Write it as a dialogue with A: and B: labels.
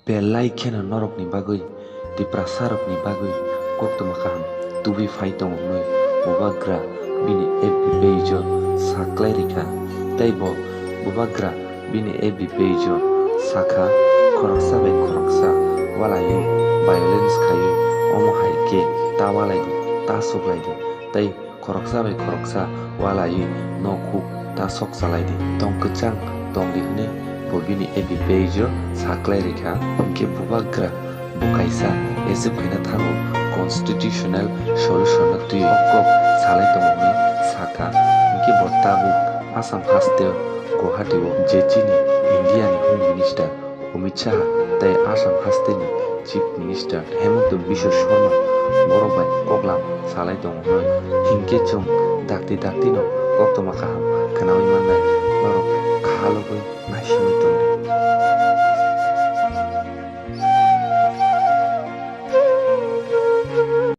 A: belai khena norokni bagui tipra sarokni bagui koktoma kaham tubi fai tongmoi bobagra bini FB page o saklai rika taibo bobagra bini FB page o sakha khoroksa bai khoroksa walai violence khai omo hai ke tawalai ta soklai di tai khoroksa bai khoroksa walai noku ta soksalai di tong kchang tong dihne bobini FB page o saklai rika ke bobagra bukaisa ese phina thango constitutional solution na tui kok salai tongni saka ke botabu asam haste Gomati jechini India ni Home Minister Amit Shah tai Assam haste ni Chief Minister Hemant Biswa Sharma borobai koklam salai tongno hingke chung dakti no koktoma kaham khanawi manai borok khalogoi naisimi tong